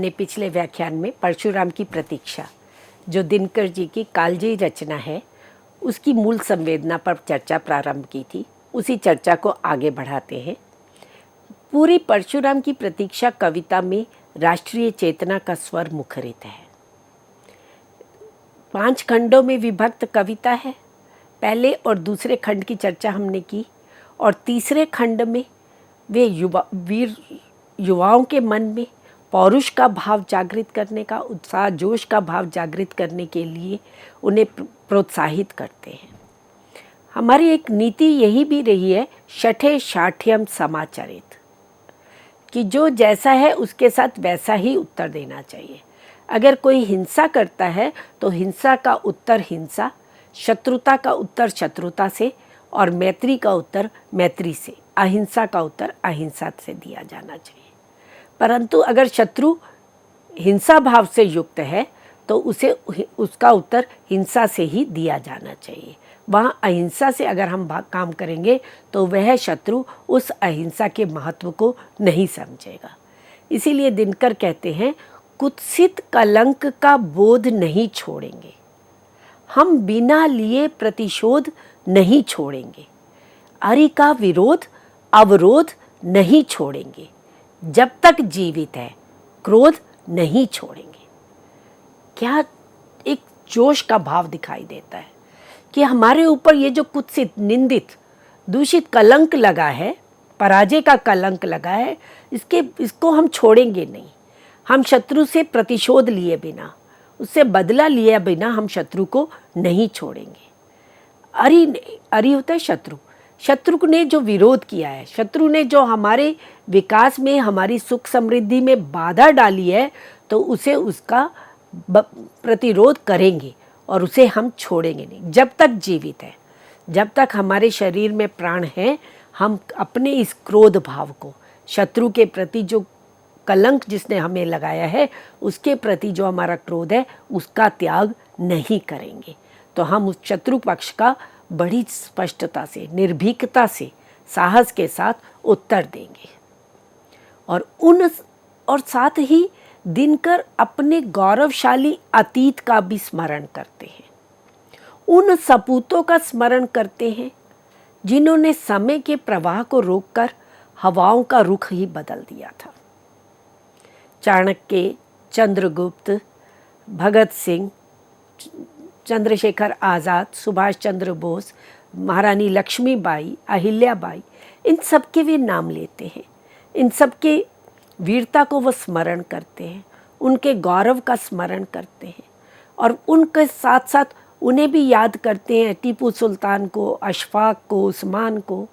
अपने पिछले व्याख्यान में परशुराम की प्रतीक्षा, जो दिनकर जी की कालजयी रचना है, उसकी मूल संवेदना पर चर्चा प्रारंभ की थी। उसी चर्चा को आगे बढ़ाते हैं। पूरी परशुराम की प्रतीक्षा कविता में राष्ट्रीय चेतना का स्वर मुखरित है। 5 खंडों में विभक्त कविता है। पहले और दूसरे खंड की चर्चा हमने की और तीसरे खंड में वे युवाओं के मन में पौरुष का भाव जागृत करने का, उत्साह जोश का भाव जागृत करने के लिए उन्हें प्रोत्साहित करते हैं। हमारी एक नीति यही भी रही है, शठे शाठ्यम समाचरित, कि जो जैसा है उसके साथ वैसा ही उत्तर देना चाहिए। अगर कोई हिंसा करता है तो हिंसा का उत्तर हिंसा, शत्रुता का उत्तर शत्रुता से और मैत्री का उत्तर मैत्री से, अहिंसा का उत्तर अहिंसा से दिया जाना चाहिए। परंतु अगर शत्रु हिंसा भाव से युक्त है तो उसे उसका उत्तर हिंसा से ही दिया जाना चाहिए। वहाँ अहिंसा से अगर हम काम करेंगे तो वह शत्रु उस अहिंसा के महत्व को नहीं समझेगा। इसीलिए दिनकर कहते हैं, कुत्सित कलंक का बोध नहीं छोड़ेंगे, हम बिना लिए प्रतिशोध नहीं छोड़ेंगे, अरि का विरोध अवरोध नहीं छोड़ेंगे, जब तक जीवित है क्रोध नहीं छोड़ेंगे। क्या एक जोश का भाव दिखाई देता है कि हमारे ऊपर ये जो कुत्सित, निंदित, दूषित कलंक लगा है, पराजय का कलंक लगा है, इसको हम छोड़ेंगे नहीं। हम शत्रु से प्रतिशोध लिए बिना, उससे बदला लिए बिना हम शत्रु को नहीं छोड़ेंगे। अरि होता है शत्रु। शत्रु ने जो विरोध किया है, शत्रु ने जो हमारे विकास में, हमारी सुख समृद्धि में बाधा डाली है, तो उसे उसका प्रतिरोध करेंगे और उसे हम छोड़ेंगे नहीं। जब तक जीवित है, जब तक हमारे शरीर में प्राण है, हम अपने इस क्रोध भाव को, शत्रु के प्रति जो कलंक जिसने हमें लगाया है, उसके प्रति जो हमारा क्रोध है, उसका त्याग नहीं करेंगे। तो हम उस शत्रु पक्ष का बड़ी स्पष्टता से, निर्भीकता से, साहस के साथ उत्तर देंगे। और साथ ही दिनकर अपने गौरवशाली अतीत का भी स्मरण करते हैं। उन सपूतों का स्मरण करते हैं जिन्होंने समय के प्रवाह को रोककर हवाओं का रुख ही बदल दिया था। चाणक्य, चंद्रगुप्त, भगत सिंह, चंद्रशेखर आज़ाद, सुभाष चंद्र बोस, महारानी लक्ष्मीबाई, अहिल्याबाई, इन सब के वे नाम लेते हैं। इन सब के वीरता को वो स्मरण करते हैं, उनके गौरव का स्मरण करते हैं और उनके साथ साथ उन्हें भी याद करते हैं, टीपू सुल्तान को, अशफाक को, उस्मान को,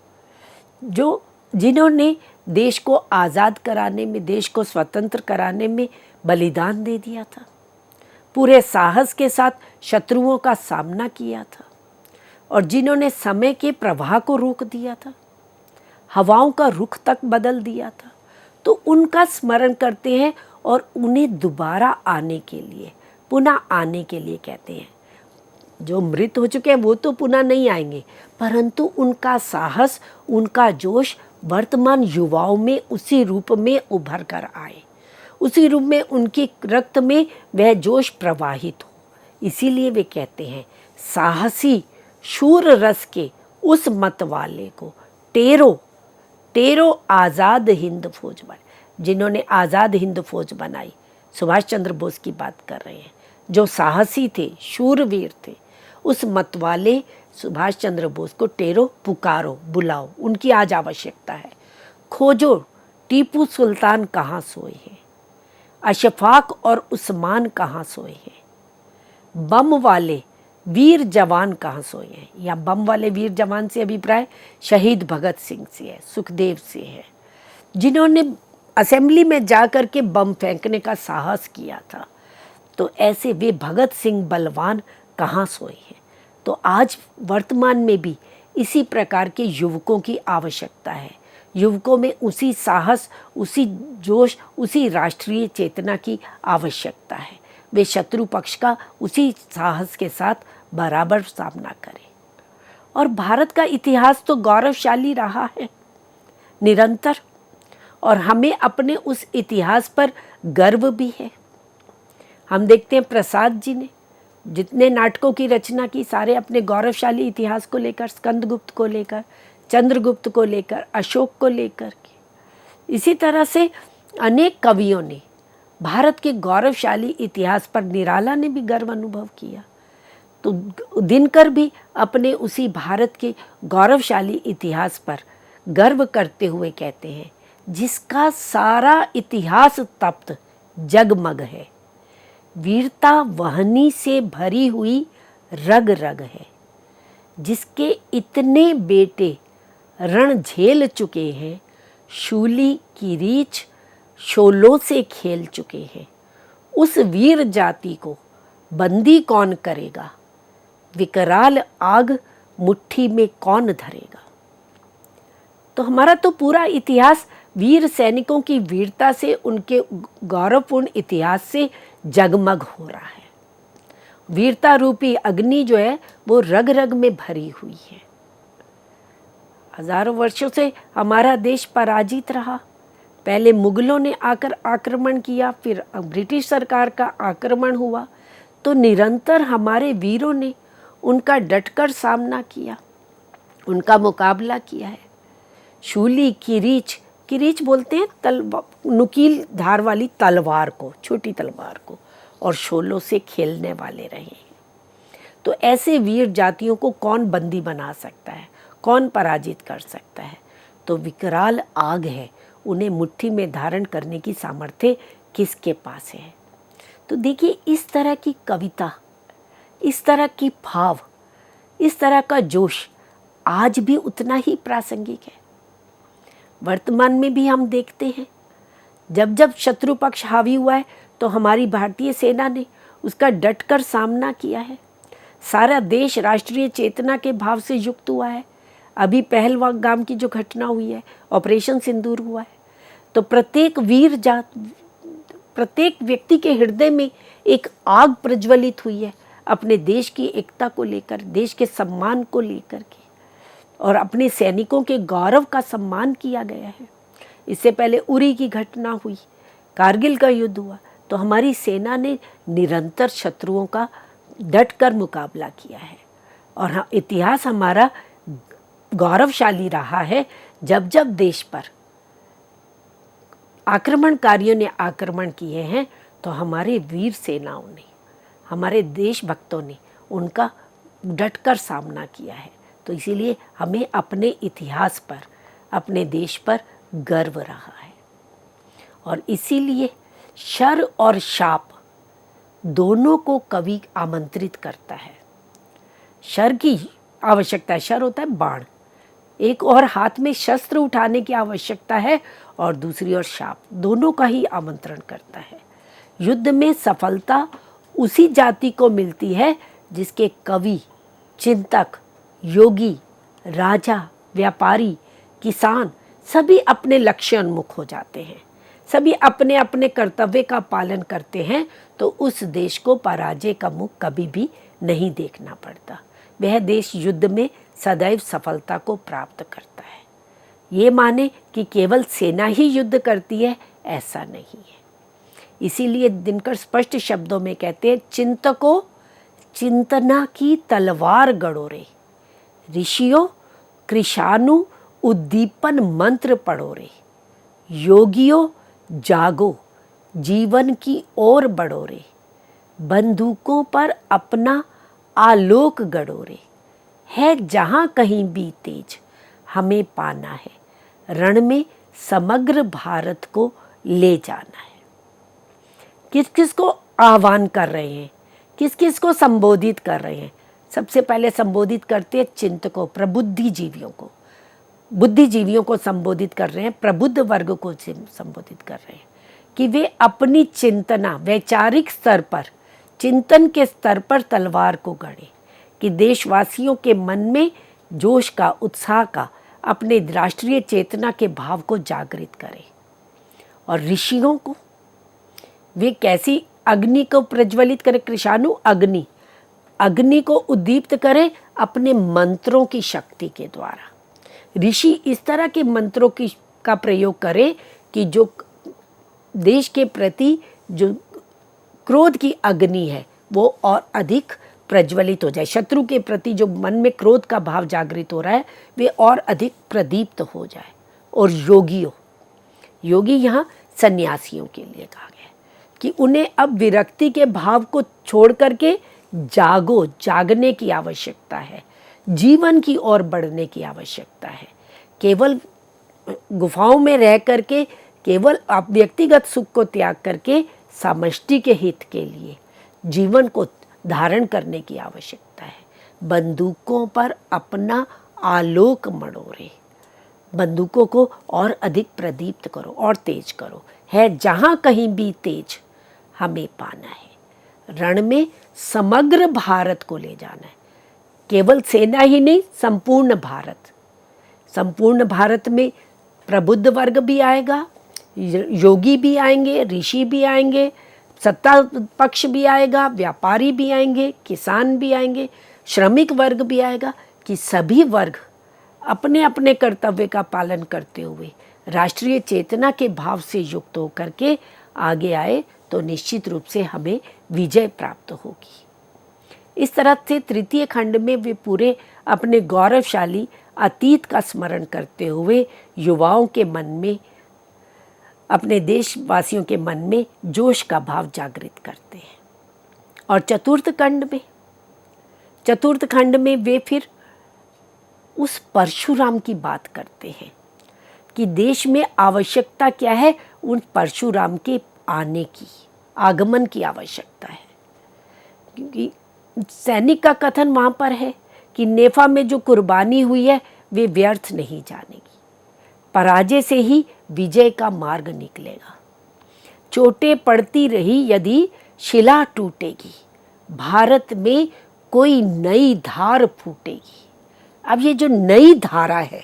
जिन्होंने देश को आज़ाद कराने में, देश को स्वतंत्र कराने में बलिदान दे दिया था, पूरे साहस के साथ शत्रुओं का सामना किया था और जिन्होंने समय के प्रवाह को रोक दिया था, हवाओं का रुख तक बदल दिया था। तो उनका स्मरण करते हैं और उन्हें दोबारा आने के लिए, पुनः आने के लिए कहते हैं। जो मृत हो चुके हैं वो तो पुनः नहीं आएंगे, परंतु उनका साहस, उनका जोश वर्तमान युवाओं में उसी रूप में उभर कर आए, उसी रूप में उनके रक्त में वह जोश प्रवाहित हो। इसीलिए वे कहते हैं, साहसी शूर रस के उस मत वाले को टेरो आज़ाद हिंद फौज बने, जिन्होंने आज़ाद हिंद फौज बनाई। सुभाष चंद्र बोस की बात कर रहे हैं, जो साहसी थे, शूरवीर थे। उस मत वाले सुभाष चंद्र बोस को टेरो, पुकारो, बुलाओ, उनकी आज आवश्यकता है। खोजो टीपू सुल्तान कहाँ सोए हैं, अशफाक और उस्मान कहाँ सोए हैं, बम वाले वीर जवान कहाँ सोए हैं। या बम वाले वीर जवान से अभिप्राय शहीद भगत सिंह से है, सुखदेव से है, जिन्होंने असेंबली में जा कर के बम फेंकने का साहस किया था। तो ऐसे वे भगत सिंह बलवान कहाँ सोए हैं। तो आज वर्तमान में भी इसी प्रकार के युवकों की आवश्यकता है। युवकों में उसी साहस, उसी जोश, उसी राष्ट्रीय चेतना की आवश्यकता है। वे शत्रु पक्ष का उसी साहस के साथ बराबर सामना करें। और भारत का इतिहास तो गौरवशाली रहा है निरंतर, और हमें अपने उस इतिहास पर गर्व भी है। हम देखते हैं प्रसाद जी ने जितने नाटकों की रचना की, सारे अपने गौरवशाली इतिहास को लेकर, स्कंदगुप्त को लेकर, चंद्रगुप्त को लेकर, अशोक को लेकर के। इसी तरह से अनेक कवियों ने भारत के गौरवशाली इतिहास पर, निराला ने भी गर्व अनुभव किया। तो दिनकर भी अपने उसी भारत के गौरवशाली इतिहास पर गर्व करते हुए कहते हैं, जिसका सारा इतिहास तप्त जगमग है, वीरता वहनी से भरी हुई रग रग है, जिसके इतने बेटे रण झेल चुके हैं, शूली की रीछ शोलों से खेल चुके हैं, उस वीर जाति को बंदी कौन करेगा, विकराल आग मुट्ठी में कौन धरेगा। तो हमारा तो पूरा इतिहास वीर सैनिकों की वीरता से, उनके गौरवपूर्ण इतिहास से जगमग हो रहा है। वीरता रूपी अग्नि जो है वो रग रग में भरी हुई है। हजारों वर्षों से हमारा देश पराजित रहा। पहले मुगलों ने आकर आक्रमण किया, फिर ब्रिटिश सरकार का आक्रमण हुआ, तो निरंतर हमारे वीरों ने उनका डटकर सामना किया, उनका मुकाबला किया है। शूली किरीच बोलते हैं नुकील धार वाली तलवार को, छोटी तलवार को, और शोलों से खेलने वाले रहे हैं। तो ऐसे वीर जातियों को कौन बंदी बना सकता है, कौन पराजित कर सकता है। तो विकराल आग है, उन्हें मुट्ठी में धारण करने की सामर्थ्य किसके पास है। तो देखिए, इस तरह की कविता, इस तरह की भाव, इस तरह का जोश आज भी उतना ही प्रासंगिक है। वर्तमान में भी हम देखते हैं, जब जब शत्रु पक्ष हावी हुआ है तो हमारी भारतीय सेना ने उसका डटकर सामना किया है। सारा देश राष्ट्रीय चेतना के भाव से युक्त हुआ है। अभी पहलगाम की जो घटना हुई है, ऑपरेशन सिंदूर हुआ है, तो प्रत्येक प्रत्येक व्यक्ति के हृदय में एक आग प्रज्वलित हुई है अपने देश की एकता को लेकर, देश के सम्मान को लेकर के, और अपने सैनिकों के गौरव का सम्मान किया गया है। इससे पहले उरी की घटना हुई, कारगिल का युद्ध हुआ, तो हमारी सेना ने निरंतर शत्रुओं का डटकर मुकाबला किया है। और हाँ, इतिहास हमारा गौरवशाली रहा है। जब जब देश पर आक्रमणकारियों ने आक्रमण किए हैं तो हमारे वीर सेनाओं ने, हमारे देशभक्तों ने उनका डटकर सामना किया है। तो इसीलिए हमें अपने इतिहास पर, अपने देश पर गर्व रहा है। और इसीलिए शर और शाप दोनों को कवि आमंत्रित करता है। शर की आवश्यकता है, शर होता है बाण, एक और हाथ में शस्त्र उठाने की आवश्यकता है, और दूसरी ओर शाप, दोनों का ही आमंत्रण करता है। युद्ध में सफलता उसी जाति को मिलती है जिसके कवि, चिंतक, योगी, राजा, व्यापारी, किसान सभी अपने लक्ष्योन्मुख हो जाते हैं, सभी अपने अपने कर्तव्य का पालन करते हैं, तो उस देश को पराजय का मुख कभी भी नहीं देखना पड़ता। वह देश युद्ध में सदैव सफलता को प्राप्त करता है। ये माने कि केवल सेना ही युद्ध करती है, ऐसा नहीं है। इसीलिए दिनकर स्पष्ट शब्दों में कहते हैं, चिंतकों चिंतना की तलवार गड़ो रे, ऋषियों कृशानु उद्दीपन मंत्र पढ़ो रे, योगियों जागो जीवन की ओर बढ़ो रे, बंदूकों पर अपना आलोक गड़ो रे, है जहाँ कहीं भी तेज हमें पाना है, रण में समग्र भारत को ले जाना है। किस किस को आह्वान कर रहे हैं, किस किस को संबोधित कर रहे हैं। सबसे पहले संबोधित करते हैं चिंतकों, प्रबुद्धिजीवियों को, बुद्धिजीवियों को संबोधित कर रहे हैं, प्रबुद्ध वर्ग को संबोधित कर रहे हैं कि वे अपनी चिंतना, वैचारिक स्तर पर, चिंतन के स्तर पर तलवार को गढ़े, कि देशवासियों के मन में जोश का, उत्साह का, अपने राष्ट्रीय चेतना के भाव को जागृत करें। और ऋषियों को वे कैसी अग्नि को प्रज्वलित करें, कृशानु अग्नि, अग्नि को उद्दीप्त करें अपने मंत्रों की शक्ति के द्वारा। ऋषि इस तरह के मंत्रों का प्रयोग करें कि जो देश के प्रति जो क्रोध की अग्नि है वो और अधिक प्रज्वलित हो जाए। शत्रु के प्रति जो मन में क्रोध का भाव जागृत हो रहा है वे और अधिक प्रदीप्त हो जाए। और योगी यहाँ सन्यासियों के लिए कहा गया है कि उन्हें अब विरक्ति के भाव को छोड़ करके जागने की आवश्यकता है, जीवन की ओर बढ़ने की आवश्यकता है। केवल गुफाओं में रह करके केवल आप व्यक्तिगत सुख को त्याग करके समष्टि के हित के लिए जीवन को धारण करने की आवश्यकता है। बंदूकों पर अपना आलोक मड़ोरे, बंदूकों को और अधिक प्रदीप्त करो और तेज करो। है जहाँ कहीं भी तेज हमें पाना है। रण में समग्र भारत को ले जाना है, केवल सेना ही नहीं, संपूर्ण भारत में प्रबुद्ध वर्ग भी आएगा, योगी भी आएंगे, ऋषि भी आएंगे, सत्ता पक्ष भी आएगा, व्यापारी भी आएंगे, किसान भी आएंगे, श्रमिक वर्ग भी आएगा, कि सभी वर्ग अपने अपने कर्तव्य का पालन करते हुए राष्ट्रीय चेतना के भाव से युक्त होकर के आगे आए तो निश्चित रूप से हमें विजय प्राप्त होगी। इस तरह से तृतीय खंड में वे पूरे अपने गौरवशाली अतीत का स्मरण करते हुए युवाओं के मन में, अपने देशवासियों के मन में जोश का भाव जागृत करते हैं। और चतुर्थ खंड में वे फिर उस परशुराम की बात करते हैं कि देश में आवश्यकता क्या है, उन परशुराम के आगमन की आवश्यकता है। क्योंकि सैनिक का कथन वहाँ पर है कि नेफा में जो कुर्बानी हुई है वे व्यर्थ नहीं जानेगी, पराजय से ही विजय का मार्ग निकलेगा। चोटें पड़ती रही यदि शिला टूटेगी, भारत में कोई नई धार फूटेगी। अब ये जो नई धारा है,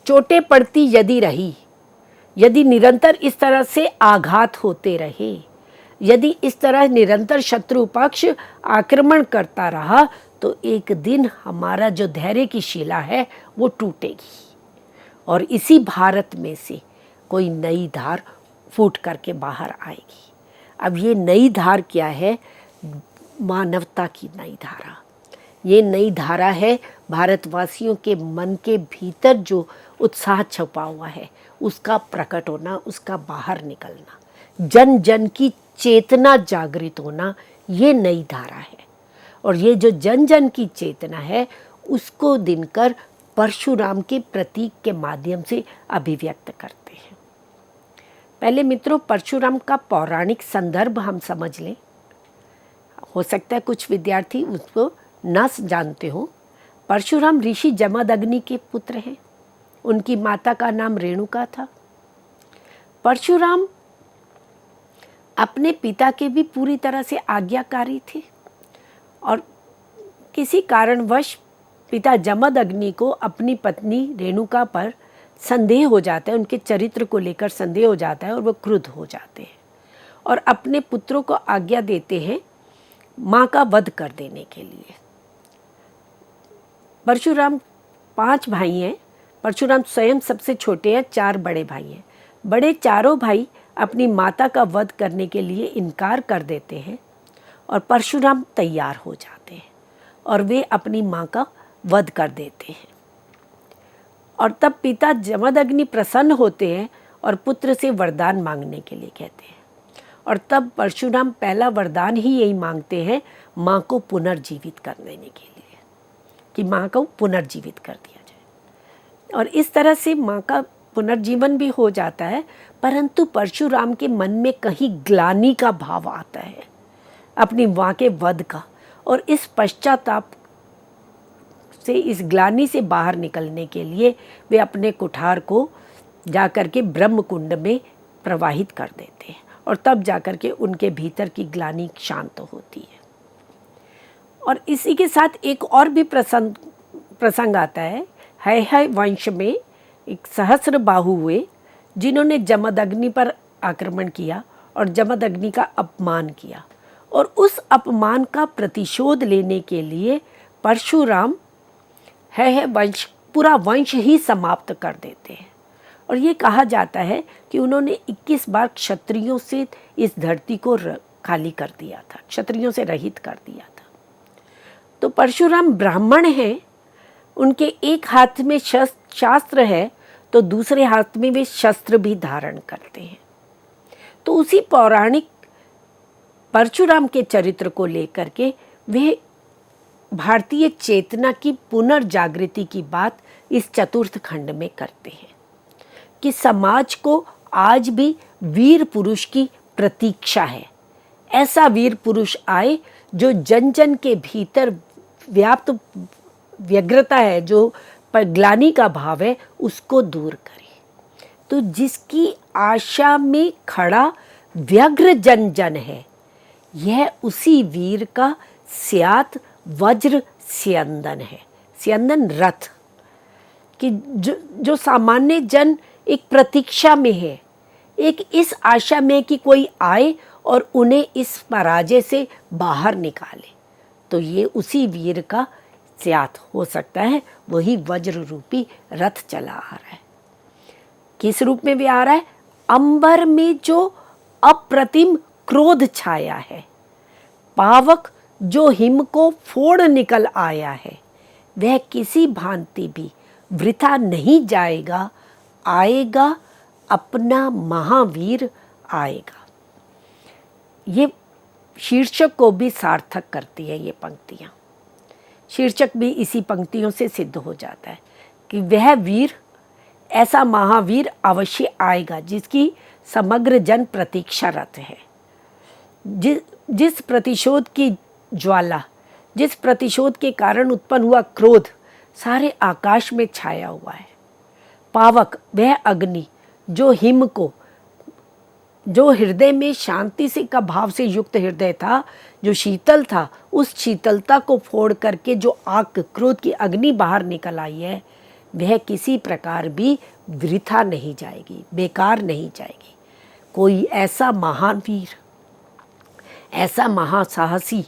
चोटें पड़ती यदि रही, यदि निरंतर इस तरह से आघात होते रहे, यदि इस तरह निरंतर शत्रु पक्ष आक्रमण करता रहा, तो एक दिन हमारा जो धैर्य की शिला है वो टूटेगी और इसी भारत में से कोई नई धार फूट करके बाहर आएगी। अब ये नई धार क्या है? मानवता की नई धारा। ये नई धारा है भारतवासियों के मन के भीतर जो उत्साह छुपा हुआ है उसका प्रकट होना, उसका बाहर निकलना, जन जन की चेतना जागृत होना, ये नई धारा है। और ये जो जन जन की चेतना है उसको दिनकर परशुराम के प्रतीक के माध्यम से अभिव्यक्त करते हैं। पहले मित्रों परशुराम का पौराणिक संदर्भ हम समझ लें। हो सकता है कुछ विद्यार्थी उसको न जानते हो। परशुराम ऋषि जमदग्नि के पुत्र हैं। उनकी माता का नाम रेणुका था। परशुराम अपने पिता के भी पूरी तरह से आज्ञाकारी थे और किसी कारणवश पिता जमदग्नि को अपनी पत्नी रेणुका पर संदेह हो जाता है, उनके चरित्र को लेकर संदेह हो जाता है और वो क्रुद्ध हो जाते हैं और अपने पुत्रों को आज्ञा देते हैं माँ का वध कर देने के लिए। परशुराम 5 भाई हैं। परशुराम स्वयं सबसे छोटे हैं, 4 बड़े भाई हैं। बड़े चारों भाई अपनी माता का वध करने के लिए इनकार कर देते हैं और परशुराम तैयार हो जाते हैं और वे अपनी माँ का वध कर देते हैं। और तब पिता जमदग्नि प्रसन्न होते हैं और पुत्र से वरदान मांगने के लिए कहते हैं। और तब परशुराम पहला वरदान ही यही मांगते हैं, माँ को पुनर्जीवित कर देने के लिए, कि माँ को पुनर्जीवित कर दिया जाए। और इस तरह से माँ का पुनर्जीवन भी हो जाता है, परंतु परशुराम के मन में कहीं ग्लानि का भाव आता है अपनी माँ के वध का, और इस पश्चाताप से, इस ग्लानि से बाहर निकलने के लिए वे अपने कुठार को जाकर के ब्रह्म कुंड में प्रवाहित कर देते हैं और तब जाकर के उनके भीतर की ग्लानि शांत होती है। और इसी के साथ एक और भी प्रसंग आता है। है वंश में एक सहस्त्रबाहु हुए जिन्होंने जमदग्नि पर आक्रमण किया और जमदग्नि का अपमान किया, और उस अपमान का प्रतिशोध लेने के लिए परशुराम है वंश, पूरा वंश ही समाप्त कर देते हैं और ये कहा जाता है कि उन्होंने 21 बार क्षत्रियों से इस धरती को खाली कर दिया था, क्षत्रियों से रहित कर दिया था। तो परशुराम ब्राह्मण हैं, उनके एक हाथ में शास्त्र है तो दूसरे हाथ में वे शस्त्र भी धारण करते हैं। तो उसी पौराणिक परशुराम के चरित्र को लेकर के वे भारतीय चेतना की पुनर्जागृति की बात इस चतुर्थ खंड में करते हैं कि समाज को आज भी वीर पुरुष की प्रतीक्षा है। ऐसा वीर पुरुष आए जो जन जन के भीतर व्याप्त व्यग्रता है, जो ग्लानि का भाव है, उसको दूर करे। तो जिसकी आशा में खड़ा व्यग्र जन जन है, यह उसी वीर का स्यात वज्र स्यंदन है। स्यंदन रथ कि जो सामान्य जन एक प्रतीक्षा में है, एक इस आशा में कि कोई आए और उन्हें इस पराजय से बाहर निकाले, तो ये उसी वीर का स्यात हो सकता है। वही वज्र रूपी रथ चला आ रहा है। किस रूप में भी आ रहा है? अंबर में जो अप्रतिम क्रोध छाया है, पावक जो हिम को फोड़ निकल आया है, वह किसी भांति भी वृथा नहीं जाएगा। आएगा अपना महावीर आएगा। ये शीर्षक को भी सार्थक करती है। ये पंक्तियाँ, शीर्षक भी इसी पंक्तियों से सिद्ध हो जाता है कि वह वीर, ऐसा महावीर अवश्य आएगा जिसकी समग्र जन प्रतीक्षारत है। जिस प्रतिशोध की ज्वाला, जिस प्रतिशोध के कारण उत्पन्न हुआ क्रोध सारे आकाश में छाया हुआ है। पावक वह अग्नि जो हिम को, जो हृदय में शांति से का भाव से युक्त हृदय था, जो शीतल था, उस शीतलता को फोड़ करके जो आग क्रोध की अग्नि बाहर निकल आई है, वह किसी प्रकार भी वृथा नहीं जाएगी, बेकार नहीं जाएगी। कोई ऐसा महान वीर, ऐसा महासाहसी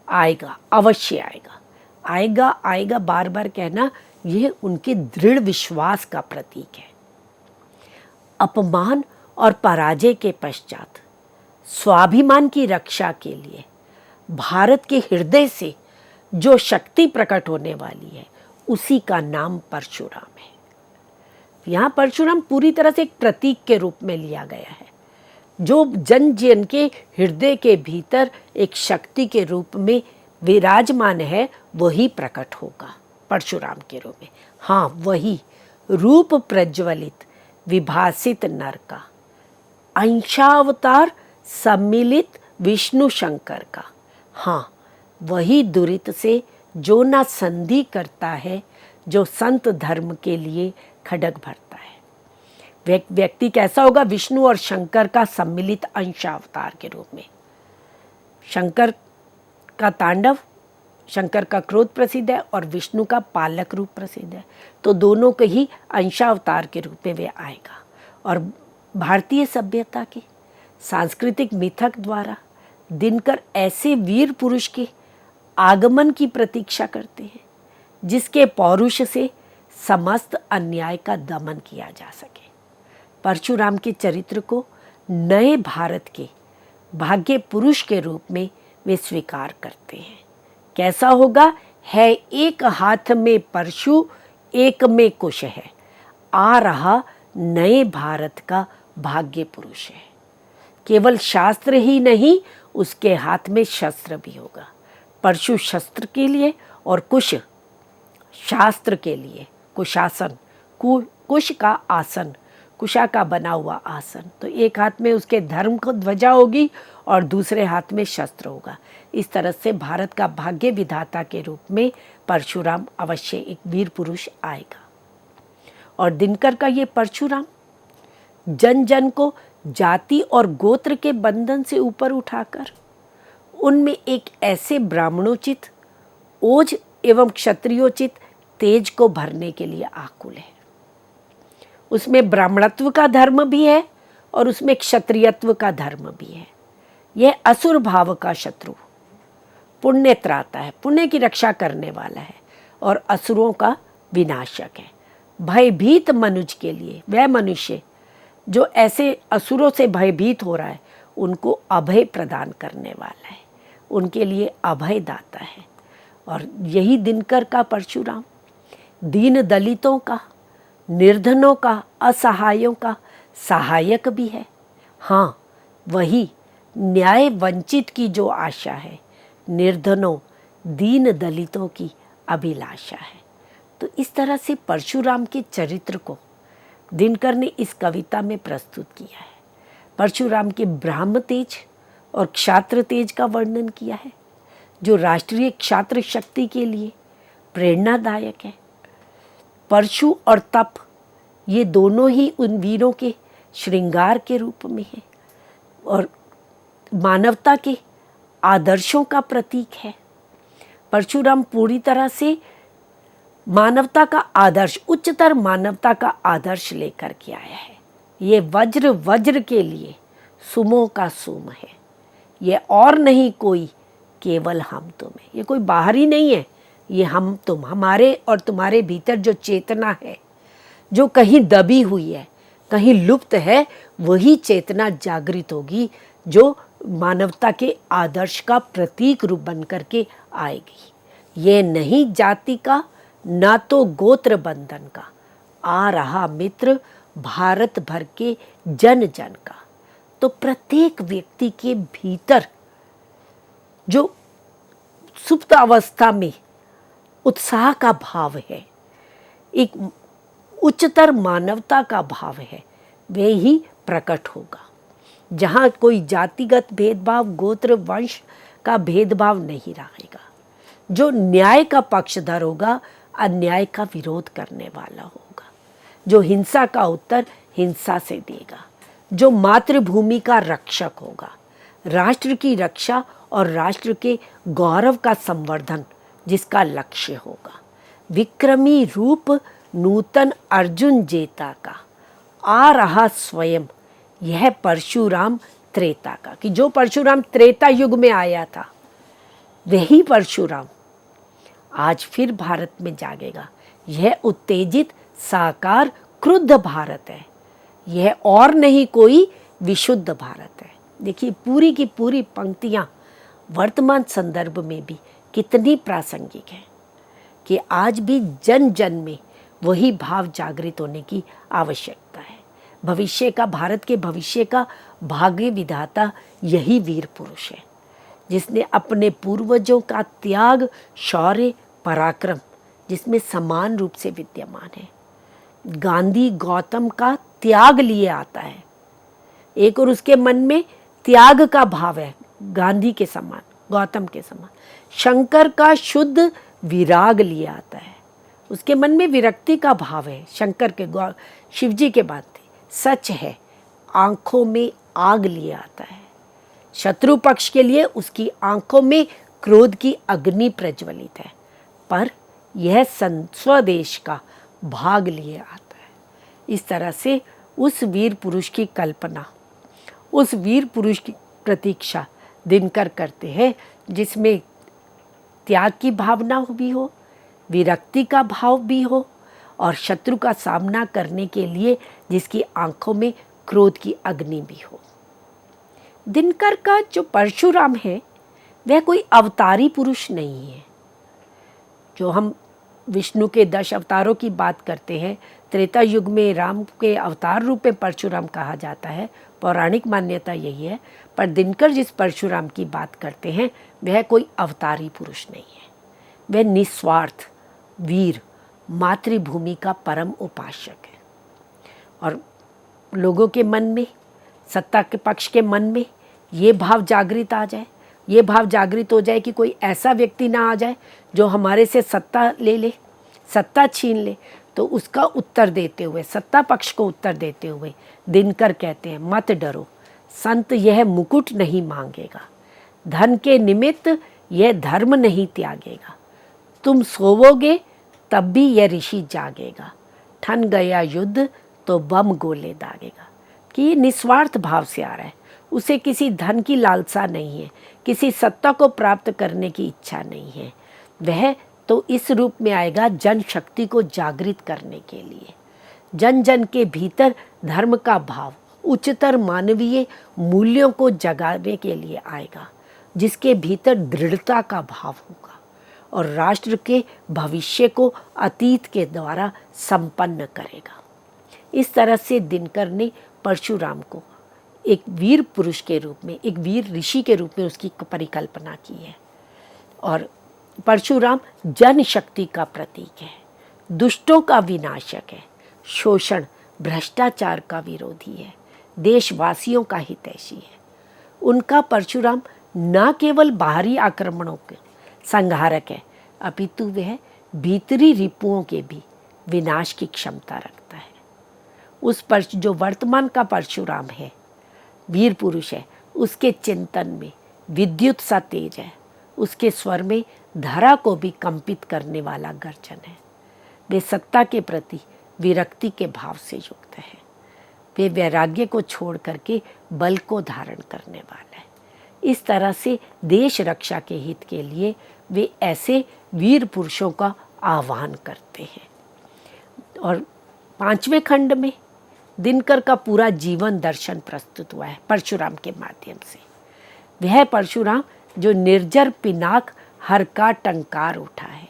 आएगा, अवश्य आएगा। आएगा आएगा बार बार कहना, यह उनके दृढ़ विश्वास का प्रतीक है। अपमान और पराजय के पश्चात स्वाभिमान की रक्षा के लिए भारत के हृदय से जो शक्ति प्रकट होने वाली है, उसी का नाम परशुराम है। यहाँ परशुराम पूरी तरह से एक प्रतीक के रूप में लिया गया है, जो जन जन के हृदय के भीतर एक शक्ति के रूप में विराजमान है, वही प्रकट होगा परशुराम के रूप में। हाँ, वही रूप प्रज्वलित विभासित नर का, अंशावतार सम्मिलित विष्णु शंकर का। हाँ, वही दुरित से जो ना संधि करता है, जो संत धर्म के लिए खड्ग भरता है। व्यक्ति कैसा होगा? विष्णु और शंकर का सम्मिलित अंशावतार के रूप में। शंकर का तांडव, शंकर का क्रोध प्रसिद्ध है और विष्णु का पालक रूप प्रसिद्ध है, तो दोनों के ही अंशावतार के रूप में वे आएगा। और भारतीय सभ्यता के सांस्कृतिक मिथक द्वारा दिनकर ऐसे वीर पुरुष के आगमन की प्रतीक्षा करते हैं, जिसके पौरुष से समस्त अन्याय का दमन किया जा सके। परशुराम के चरित्र को नए भारत के भाग्य पुरुष के रूप में वे स्वीकार करते हैं। कैसा होगा? है एक हाथ में परशु, एक में कुश है, आ रहा नए भारत का भाग्य पुरुष है। केवल शास्त्र ही नहीं, उसके हाथ में शस्त्र भी होगा। परशु शस्त्र के लिए और कुश शास्त्र के लिए। कुशासन, कुश का आसन, कुशा का बना हुआ आसन। तो एक हाथ में उसके धर्म को ध्वजा होगी और दूसरे हाथ में शस्त्र होगा। इस तरह से भारत का भाग्य विधाता के रूप में परशुराम अवश्य एक वीर पुरुष आएगा। और दिनकर का ये परशुराम जन जन को जाति और गोत्र के बंधन से ऊपर उठाकर उनमें एक ऐसे ब्राह्मणोचित, ओज एवं क्षत्रियोचित तेज को भरने के लिए आकुल है। उसमें ब्राह्मणत्व का धर्म भी है और उसमें क्षत्रियत्व का धर्म भी है। यह असुर भाव का शत्रु पुण्य त्राता है, पुण्य की रक्षा करने वाला है और असुरों का विनाशक है। भयभीत मनुष्य के लिए, वह मनुष्य जो ऐसे असुरों से भयभीत हो रहा है, उनको अभय प्रदान करने वाला है, उनके लिए अभय दाता है। और यही दिनकर का परशुराम दीन दलितों का, निर्धनों का, असहायों का सहायक भी है। हाँ, वही न्याय वंचित की जो आशा है, निर्धनों दीन दलितों की अभिलाषा है। तो इस तरह से परशुराम के चरित्र को दिनकर ने इस कविता में प्रस्तुत किया है। परशुराम के ब्राह्म तेज और क्षात्र तेज का वर्णन किया है, जो राष्ट्रीय क्षात्र शक्ति के लिए प्रेरणादायक है। परशु और तप, ये दोनों ही उन वीरों के श्रृंगार के रूप में हैं और मानवता के आदर्शों का प्रतीक है। परशुराम पूरी तरह से मानवता का आदर्श, उच्चतर मानवता का आदर्श लेकर के आया है। ये वज्र वज्र के लिए सुमो का सुम है, ये और नहीं कोई, केवल हम तुम है। ये कोई बाहरी नहीं है, ये हम तुम, हमारे और तुम्हारे भीतर जो चेतना है, जो कहीं दबी हुई है, कहीं लुप्त है, वही चेतना जागृत होगी, जो मानवता के आदर्श का प्रतीक रूप बन करके आएगी। ये नहीं जाति का, ना तो गोत्र बंधन का, आ रहा मित्र भारत भर के जन जन का। तो प्रत्येक व्यक्ति के भीतर जो सुप्त अवस्था में उत्साह का भाव है, एक उच्चतर मानवता का भाव है, वे ही प्रकट होगा। जहाँ कोई जातिगत भेदभाव, गोत्र वंश का भेदभाव नहीं रहेगा। जो न्याय का पक्षधर होगा, अन्याय का विरोध करने वाला होगा। जो हिंसा का उत्तर हिंसा से देगा। जो मातृभूमि का रक्षक होगा, राष्ट्र की रक्षा और राष्ट्र के गौरव का संवर्धन जिसका लक्ष्य होगा। विक्रमी रूप नूतन अर्जुन जेता का, आ रहा स्वयं यह परशुराम त्रेता का। कि जो परशुराम त्रेता युग में आया था, वही परशुराम आज फिर भारत में जागेगा। यह उत्तेजित साकार क्रुद्ध भारत है, यह और नहीं कोई विशुद्ध भारत है। देखिए पूरी की पूरी पंक्तियाँ वर्तमान संदर्भ में भी कितनी प्रासंगिक है कि आज भी जन जन में वही भाव जागृत होने की आवश्यकता है। भविष्य का, भारत के भविष्य का भाग्य विधाता यही वीर पुरुष है, जिसने अपने पूर्वजों का त्याग, शौर्य, पराक्रम जिसमें समान रूप से विद्यमान है। गांधी गौतम का त्याग लिए आता है, एक और उसके मन में त्याग का भाव है, गांधी के समान, गौतम के समान। शंकर का शुद्ध विराग लिए आता है, उसके मन में विरक्ति का भाव है। शंकर के, शिव जी के बाद सच है, आंखों में आग लिए आता है। शत्रु पक्ष के लिए उसकी आंखों में क्रोध की अग्नि प्रज्वलित है, पर यह स्वदेश का भाग लिए आता है। इस तरह से उस वीर पुरुष की कल्पना, उस वीर पुरुष की प्रतीक्षा दिनकर करते हैं, जिसमें त्याग की भावना भी हो, विरक्ति का भाव भी हो और शत्रु का सामना करने के लिए जिसकी आंखों में क्रोध की अग्नि भी हो। दिनकर का जो परशुराम है, वह कोई अवतारी पुरुष नहीं है। जो हम विष्णु के 10 अवतारों की बात करते हैं, त्रेता युग में राम के अवतार रूप में परशुराम कहा जाता है, पौराणिक मान्यता यही है। पर दिनकर जिस परशुराम की बात करते हैं, वह कोई अवतारी पुरुष नहीं है। वह निस्वार्थ वीर, मातृभूमि का परम उपासक है। और लोगों के मन में, सत्ता के पक्ष के मन में ये भाव जागृत आ जाए, ये भाव जागृत हो जाए कि कोई ऐसा व्यक्ति ना आ जाए जो हमारे से सत्ता ले ले, सत्ता छीन ले, तो उसका उत्तर देते हुए, सत्ता पक्ष को उत्तर देते हुए दिनकर कहते हैं, मत डरो, संत यह मुकुट नहीं मांगेगा, धन के निमित्त यह धर्म नहीं त्यागेगा, तुम सोवोगे तब भी यह ऋषि जागेगा, ठन गया युद्ध तो बम गोले दागेगा। कि ये निस्वार्थ भाव से आ रहा है, उसे किसी धन की लालसा नहीं है, किसी सत्ता को प्राप्त करने की इच्छा नहीं है। वह तो इस रूप में आएगा जन शक्ति को जागृत करने के लिए। जन जन के भीतर धर्म का भाव, उच्चतर मानवीय मूल्यों को जगाने के लिए आएगा, जिसके भीतर दृढ़ता का भाव होगा और राष्ट्र के भविष्य को अतीत के द्वारा संपन्न करेगा। इस तरह से दिनकर ने परशुराम को एक वीर पुरुष के रूप में, एक वीर ऋषि के रूप में उसकी परिकल्पना की है। और परशुराम जन शक्ति का प्रतीक है, दुष्टों का विनाशक है, शोषण भ्रष्टाचार का विरोधी है, देशवासियों का हितैषी है। उनका परशुराम न केवल बाहरी आक्रमणों के संहारक है, अपितु वह भीतरी रिपुओं के भी विनाश की क्षमता रखता है। उस पर जो वर्तमान का परशुराम है, वीर पुरुष है, उसके चिंतन में विद्युत सा तेज है, उसके स्वर में धरा को भी कंपित करने वाला गर्जन है। वे सत्ता के प्रति विरक्ति के भाव से युक्त है। वे वैराग्य को छोड़ करके बल को धारण करने वाला है। इस तरह से देश रक्षा के हित के लिए वे ऐसे वीर पुरुषों का आह्वान करते हैं। और 5वें खंड में दिनकर का पूरा जीवन दर्शन प्रस्तुत हुआ है परशुराम के माध्यम से। वह परशुराम जो निर्जर पिनाक हर का टंकार उठा है,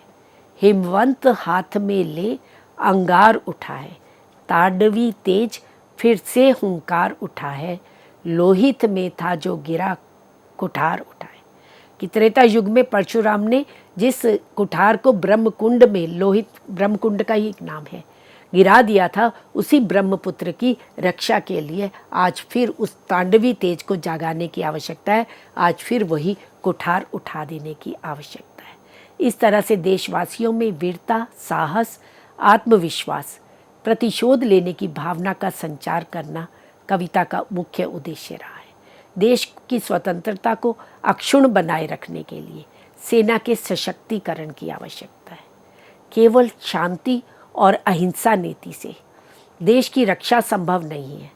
हिमवंत हाथ में ले अंगार उठा है, ताडवी तेज फिर से हुंकार उठा है, लोहित में था जो गिरा कुठार उठाए। कि त्रेता युग में परशुराम ने जिस कुठार को ब्रह्मकुंड में, लोहित ब्रह्मकुंड का ही एक नाम है, गिरा दिया था, उसी ब्रह्मपुत्र की रक्षा के लिए आज फिर उस तांडवी तेज को जगाने की आवश्यकता है। आज फिर वही कुठार उठा देने की आवश्यकता है। इस तरह से देशवासियों में वीरता, साहस, आत्मविश्वास, प्रतिशोध लेने की भावना का संचार करना कविता का मुख्य उद्देश्य रहा है। देश की स्वतंत्रता को अक्षुण्ण बनाए रखने के लिए सेना के सशक्तिकरण की आवश्यकता है। केवल शांति और अहिंसा नीति से देश की रक्षा संभव नहीं है।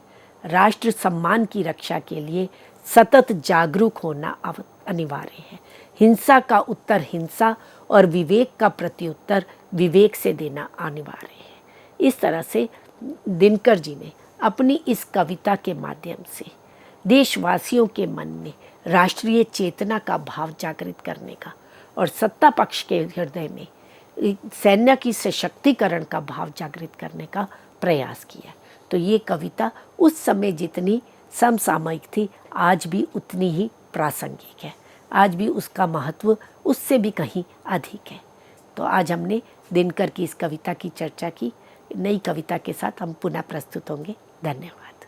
राष्ट्र सम्मान की रक्षा के लिए सतत जागरूक होना अनिवार्य है। हिंसा का उत्तर हिंसा और विवेक का प्रत्युत्तर विवेक से देना अनिवार्य है। इस तरह से दिनकर जी ने अपनी इस कविता के माध्यम से देशवासियों के मन में राष्ट्रीय चेतना का भाव जागृत करने का और सत्ता पक्ष के हृदय में सैन्य की सशक्तिकरण का भाव जागृत करने का प्रयास किया। तो ये कविता उस समय जितनी समसामयिक थी, आज भी उतनी ही प्रासंगिक है। आज भी उसका महत्व उससे भी कहीं अधिक है। तो आज हमने दिनकर की इस कविता की चर्चा की। नई कविता के साथ हम पुनः प्रस्तुत होंगे। धन्यवाद।